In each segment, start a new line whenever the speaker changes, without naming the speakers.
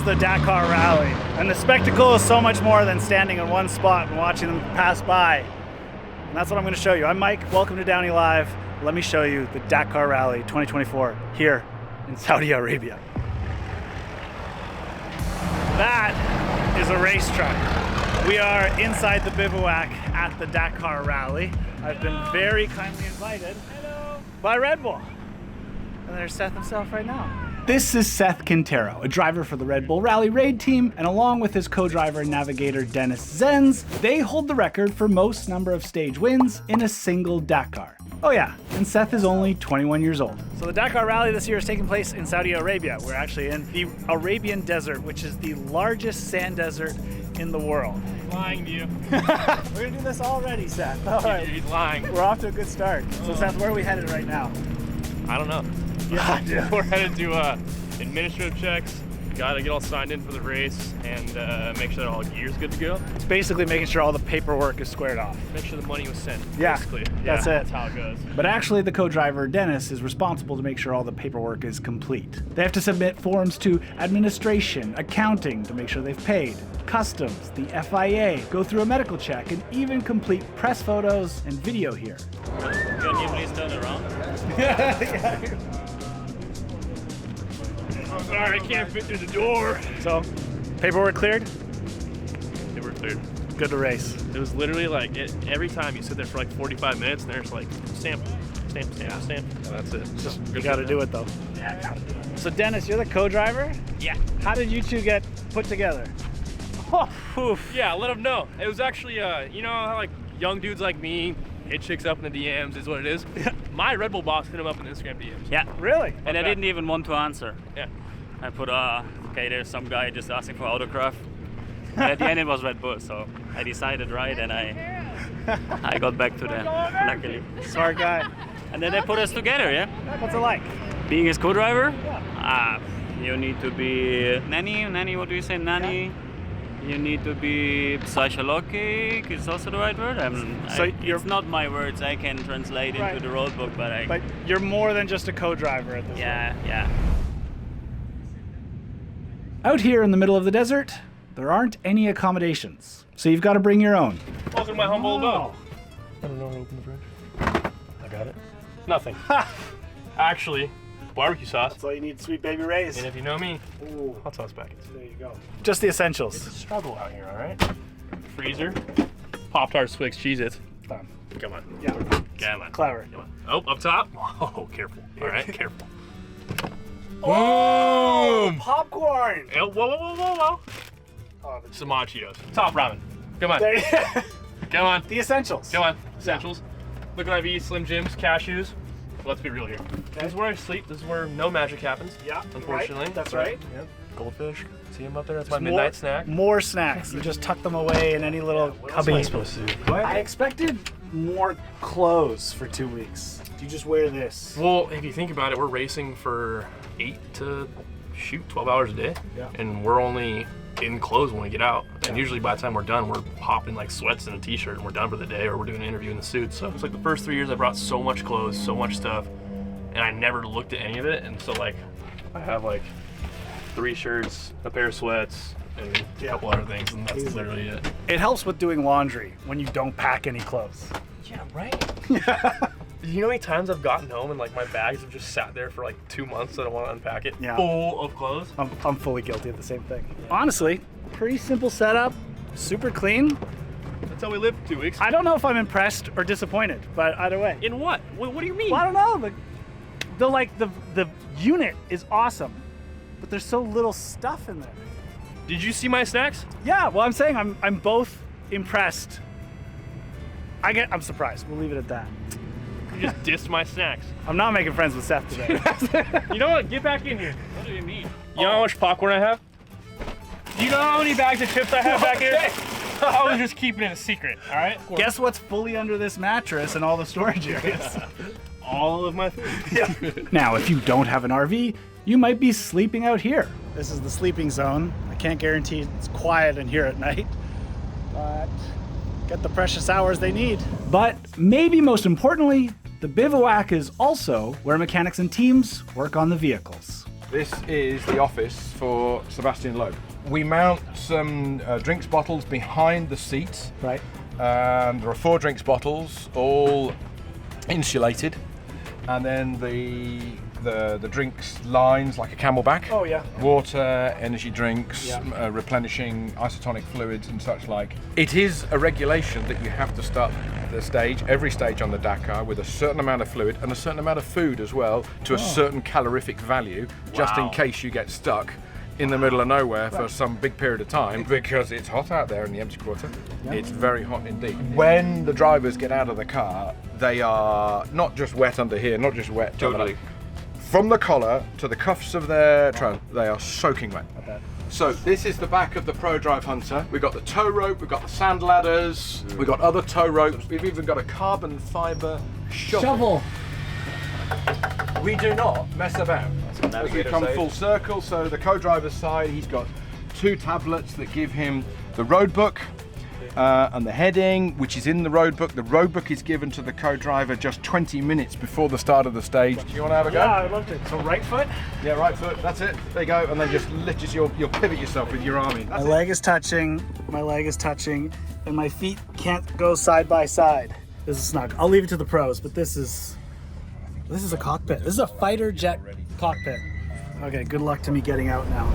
is the Dakar Rally, and the spectacle is so much more than standing in one spot and watching them pass by. And that's what I'm going to show you. I'm Mike, welcome to DownieLive. Let me show you the Dakar Rally 2024 here in Saudi Arabia. That is a race truck. We are inside the bivouac at the Dakar Rally. I've been very kindly invited by Red Bull. And there's Seth himself right now. This is Seth Quintero, a driver for the Red Bull Rally Raid team, and along with his co-driver and navigator Dennis Zenz, they hold the record for most number of stage wins in a single Dakar. Oh yeah, and Seth is only 21 years old. So the Dakar Rally this year is taking place in Saudi Arabia. We're actually in the Arabian Desert, which is the largest sand desert in the world.
Lying to you.
We're gonna do this already, Seth. All right.
He's lying.
We're off to a good start. So Seth, where are we headed right now?
I don't know.
Yeah,
We're headed to administrative checks. Gotta get all signed in for the race and make sure that all gear's good to go.
It's basically making sure all the paperwork is squared off.
Make sure the money was sent.
Yeah,
basically.
that's it.
That's how it goes.
But actually, the co-driver, Dennis, is responsible to make sure all the paperwork is complete. They have to submit forms to administration, accounting to make sure they've paid, customs, the FIA, go through a medical check, and even complete press photos and video here.
Can you please turn around?
Yeah.
Sorry, I can't fit through the door.
So, paperwork cleared?
They were cleared.
Good to race.
It was literally like, every time you sit there for like 45 minutes and there's like, stamp, stamp, stamp, stamp. And that's it.
Just, you gotta do it though. Yeah, gotta do it. So Dennis, you're the co-driver?
Yeah.
How did you two get put together? Oh, oof.
Yeah, let them know. It was actually, you know how like young dudes like me hit chicks up in the DMs is what it is? My Red Bull boss hit him up in the Instagram DMs.
Yeah.
Really?
And I didn't even want to answer.
Yeah.
I put, okay, there's some guy just asking for autograph. And at the end it was Red Bull, so I decided right and I got back to them, luckily.
Smart guy.
And then they put us together, yeah?
What's it like?
Being his co-driver?
Yeah.
You need to be nanny, what do you say, nanny? Yeah. You need to be psychologic, is also the right word? It's not my words, I can translate into the road book, but
But you're more than just a co-driver at this point.
Yeah.
Out here in the middle of the desert, there aren't any accommodations, so you've got to bring your own.
Welcome to my humble abode. I don't know how to open the fridge. I got it. Nothing. Actually, barbecue sauce.
That's all you need, Sweet Baby Ray's.
And if you know me,
Ooh,
hot sauce packets.
there you go. Just the essentials.
It's a struggle out here, all right? Freezer, Pop-Tarts, Twix, Cheez-Its.
Done.
Come on.
Yeah.
Come on.
Clever.
Come on. Oh, up top. Oh, careful. All right, careful.
Oh,
Boom!
popcorn!
Oh, whoa.
Oh,
Some Cheetos. Top ramen. Come on.
there you
Come on.
The essentials.
Come on. Essentials. Look at IV, Slim Jims, cashews. Let's be real here. This is where I sleep. This is where no magic happens.
Yeah,
unfortunately.
right. That's right.
Yeah. Goldfish. See them up there? That's my midnight snack.
More snacks. You just tuck them away in any little
What
cubby.
am I supposed to do?
I expected more clothes for 2 weeks. You just wear this.
Well, if you think about it, we're racing for 12 hours a day.
Yeah.
And we're only in clothes when we get out. And usually by the time we're done, we're hopping like sweats and a t-shirt and we're done for the day, or we're doing an interview in the suit. So it's like the first 3 years I brought so much clothes, so much stuff, and I never looked at any of it. And so like, I have like 3 shirts, a pair of sweats, and a couple other things, and that's literally it.
It helps with doing laundry when you don't pack any clothes.
Yeah, right? You know how many times I've gotten home and like my bags have just sat there for like 2 months that I want to unpack it, full of clothes?
I'm fully guilty of the same thing. Honestly, pretty simple setup, super clean.
That's how we lived for 2 weeks.
I don't know if I'm impressed or disappointed, but either way.
In what? What do you mean?
Well, I don't know. The unit is awesome, but there's so little stuff in there.
Did you see my snacks?
Yeah, well, I'm saying I'm both impressed. I'm surprised. We'll leave it at that.
You just dissed my snacks.
I'm not making friends with Seth today.
You know what? Get back in here.
What do you mean?
You know how much popcorn I have? Do you know how many bags of chips I have back here? I was just keeping it a secret, all right?
Guess what's fully under this mattress and all the storage areas?
All of my food.
Now, if you don't have an RV, you might be sleeping out here. This is the sleeping zone. I can't guarantee it's quiet in here at night, but get the precious hours they need. But maybe most importantly, the bivouac is also where mechanics and teams work on the vehicles.
This is the office for Sebastian Loeb. We mount some drinks bottles behind the seat.
Right.
There are 4 drinks bottles, all insulated, and then the drinks lines like a Camelback.
Oh yeah.
Water, energy drinks,
Yeah.
replenishing isotonic fluids and such like. It is a regulation that you have to start the stage, every stage on the Dakar, with a certain amount of fluid and a certain amount of food as well, to a certain calorific value, just in case you get stuck in the middle of nowhere for some big period of time, because it's hot out there in the empty quarter. Yeah. It's very hot indeed. When the drivers get out of the car, they are not just wet under here, not just wet.
Totally.
From the collar to the cuffs of their trunk, they are soaking wet.
Okay.
So this is the back of the Pro Drive Hunter. We've got the tow rope, we've got the sand ladders, we've got other tow ropes, we've even got a carbon fibre shovel. We do not mess about. As we come full circle, so the co-driver's side, he's got 2 tablets that give him the road book and the heading, which is in the road book. The road book is given to the co-driver just 20 minutes before the start of the stage. Do you want to have a go?
Yeah, I'd love to. So right foot?
Yeah, right foot, that's it. There you go, and then just lift you'll pivot yourself with your arm in.
My leg is touching, and my feet can't go side by side. This is snug. I'll leave it to the pros, but this is a cockpit. This is a fighter jet cockpit. Okay, good luck to me getting out now.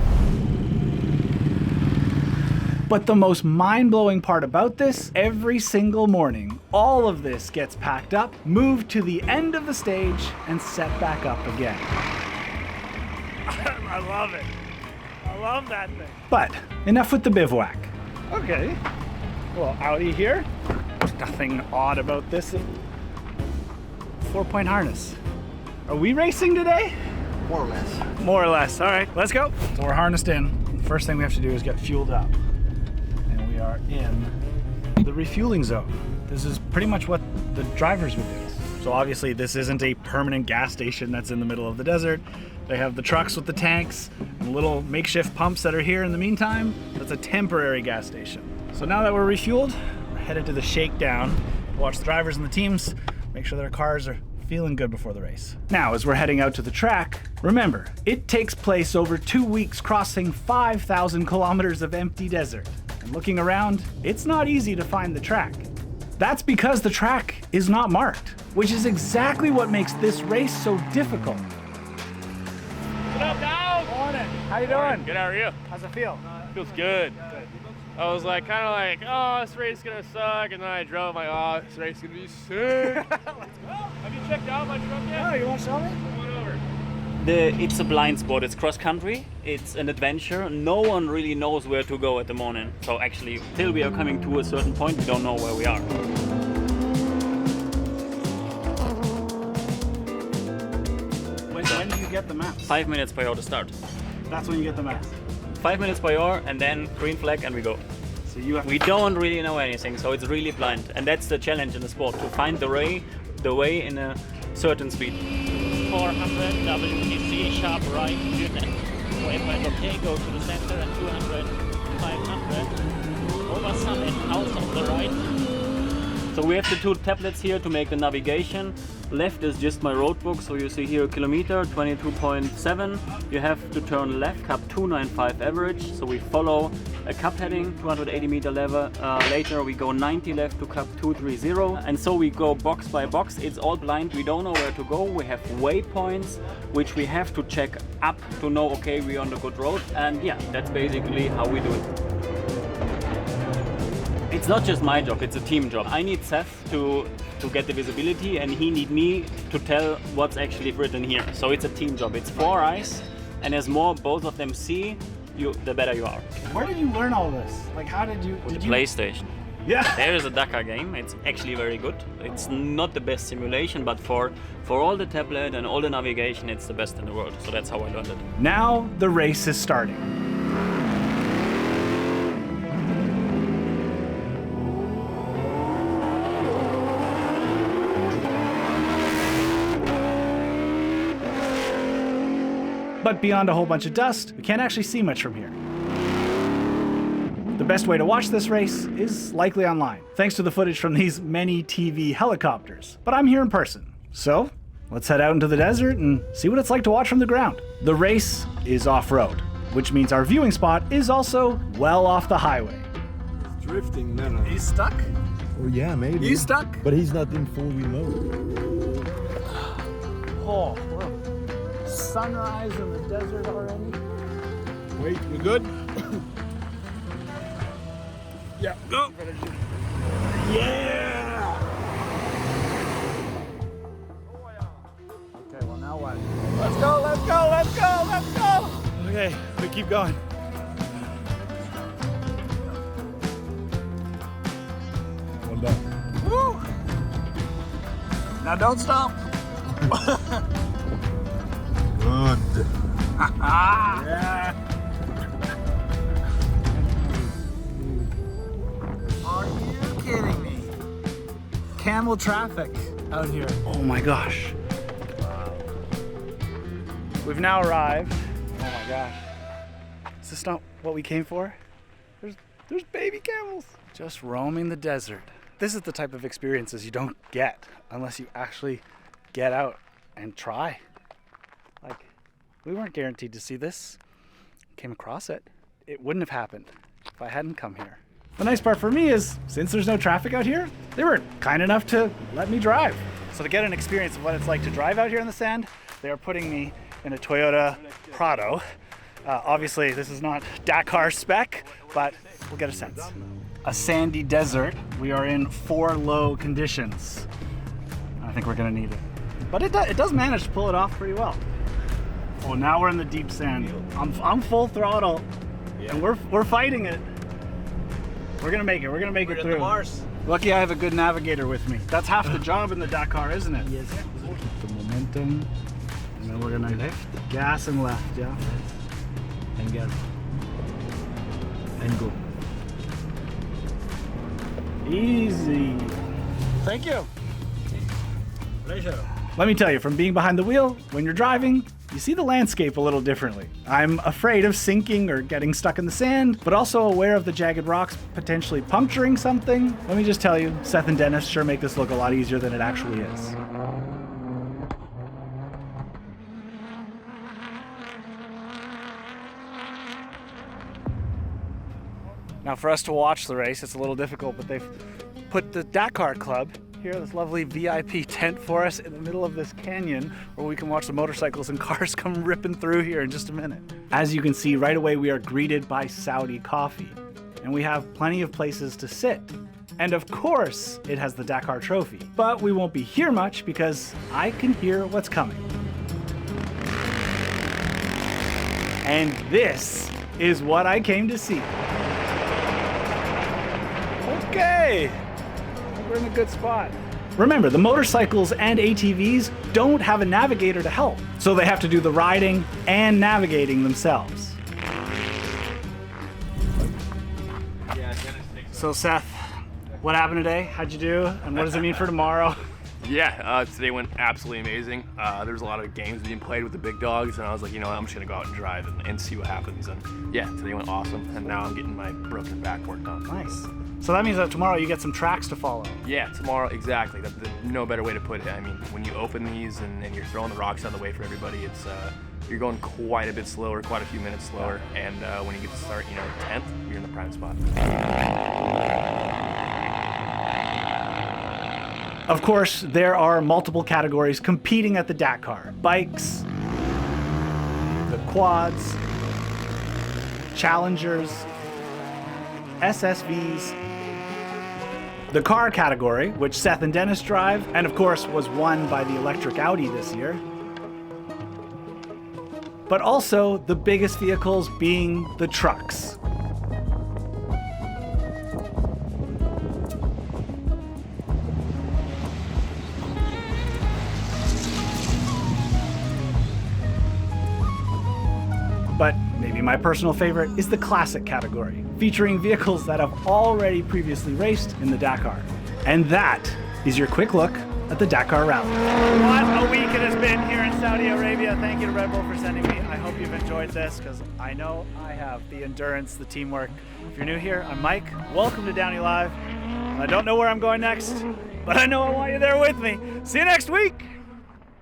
But the most mind-blowing part about this, every single morning, all of this gets packed up, moved to the end of the stage, and set back up again. I love it. I love that thing. But enough with the bivouac. Okay. Well, Audi here. Nothing odd about this. 4-point harness. Are we racing today?
More or less.
More or less. All right, let's go. So we're harnessed in. First thing we have to do is get fueled up. And we are in the refueling zone. This is pretty much what the drivers would do. So obviously this isn't a permanent gas station that's in the middle of the desert. They have the trucks with the tanks and little makeshift pumps that are here in the meantime. That's a temporary gas station. So now that we're refueled, we're headed to the shakedown to watch the drivers and the teams, make sure their cars are feeling good before the race. Now, as we're heading out to the track, remember, it takes place over 2 weeks crossing 5,000 kilometers of empty desert. And looking around, it's not easy to find the track. That's because the track is not marked, which is exactly what makes this race so difficult.
What up, Dow?
Morning. How you doing?
Good, how are you?
How's it feel?
Feels good. I was like, kind of like, oh, this race is gonna suck, and then I drove, like, oh, this race is gonna be sick. Let's go. Have you checked out my truck yet?
Oh, you want to show me?
Come on over.
It's a blind spot. It's cross country. It's an adventure. No one really knows where to go at the moment. So actually, till we are coming to a certain point, we don't know where we are.
When do you get the maps?
5 minutes by hour to start.
That's when you get the maps.
5 minutes by hour, and then green flag, and we go.
So you have
We don't really know anything, so it's really blind, and that's the challenge in the sport, to find the way in a certain speed.
400 WTC sharp right, waypoint okay, go to the center, and 200, 500, over summit, out on the right.
So we have the 2 tablets here to make the navigation. Left is just my road book, so you see here a kilometer, 22.7. You have to turn left, cup 295 average, so we follow a cup heading, 280 meter level. Later we go 90 left to cup 230, and so we go box by box. It's all blind, we don't know where to go. We have waypoints, which we have to check up to know, okay, we're on the good road, and yeah, that's basically how we do it. It's not just my job, it's a team job. I need Seth to get the visibility, and he need me to tell what's actually written here. So it's a team job. It's 4 eyes, and as more both of them see, the better you are.
Where did you learn all this? Like, how did you?
The PlayStation.
Yeah.
There is a Dakar game. It's actually very good. It's not the best simulation, but for all the tablet and all the navigation, it's the best in the world. So that's how I learned it.
Now the race is starting. But beyond a whole bunch of dust, we can't actually see much from here. The best way to watch this race is likely online, thanks to the footage from these many TV helicopters. But I'm here in person, so let's head out into the desert and see what it's like to watch from the ground. The race is off-road, which means our viewing spot is also well off the highway.
He's drifting, no.
He's stuck?
Oh yeah, maybe.
He's stuck?
But he's not in full wheel mode.
Oh, look. Sunrise in the desert already.
Wait, we good?
Yeah, go. Yeah! Okay, well now what? Let's go, let's go, let's go, let's go! Okay, we keep going.
One down.
Woo! Now don't stop.
Good.
Yeah. Are you kidding me? Camel traffic out here. Oh my gosh. We've now arrived. Oh my gosh. Is this not what we came for? There's baby camels. Just roaming the desert. This is the type of experiences you don't get unless you actually get out and try. Like, we weren't guaranteed to see this. Came across it. It wouldn't have happened if I hadn't come here. The nice part for me is, since there's no traffic out here, they were kind enough to let me drive. So to get an experience of what it's like to drive out here in the sand, they are putting me in a Toyota Prado. Obviously, this is not Dakar spec, but we'll get a sense. A sandy desert. We are in 4 low conditions. I think we're gonna need it. But it does manage to pull it off pretty well. Oh, now we're in the deep sand. I'm full throttle, and we're fighting it. We're gonna make it. We're gonna make it through. Lucky I have a good navigator with me. That's half the job in the Dakar, isn't it?
Yes.
The momentum, and then we're gonna left, gas and left, yeah.
And gas. And go.
Easy. Thank you.
Pleasure.
Let me tell you, from being behind the wheel, when you're driving, you see the landscape a little differently. I'm afraid of sinking or getting stuck in the sand, but also aware of the jagged rocks potentially puncturing something. Let me just tell you, Seth and Dennis sure make this look a lot easier than it actually is. Now for us to watch the race, it's a little difficult, but they've put the Dakar Club here, this lovely VIP tent for us in the middle of this canyon where we can watch the motorcycles and cars come ripping through here in just a minute. As you can see, right away we are greeted by Saudi coffee, and we have plenty of places to sit. And of course, it has the Dakar trophy. But we won't be here much because I can hear what's coming. And this is what I came to see. Okay, we're in a good spot. Remember, the motorcycles and ATVs don't have a navigator to help, so they have to do the riding and navigating themselves. So Seth, what happened today? How'd you do? And what does it mean for tomorrow?
Yeah, today went absolutely amazing. There's a lot of games being played with the big dogs, and I was like, you know what, I'm just gonna go out and drive and see what happens. And yeah, today went awesome, and now I'm getting my broken back worked on.
Nice. So that means that tomorrow you get some tracks to follow.
Yeah, tomorrow, exactly. That's no better way to put it. I mean, when you open these and you're throwing the rocks out of the way for everybody, it's you're going quite a bit slower, quite a few minutes slower, and when you get to start, 10th, you're in the prime spot.
Of course, there are multiple categories competing at the Dakar. Bikes, the quads, challengers, SSVs, the car category, which Seth and Dennis drive, and of course was won by the electric Audi this year. But also the biggest vehicles being the trucks. But maybe my personal favorite is the classic category, featuring vehicles that have already previously raced in the Dakar. And that is your quick look at the Dakar Rally. What a week it has been here in Saudi Arabia. Thank you to Red Bull for sending me. I hope you've enjoyed this, because I know I have. The endurance, the teamwork. If you're new here, I'm Mike. Welcome to DownieLive. I don't know where I'm going next, but I know I want you there with me. See you next week.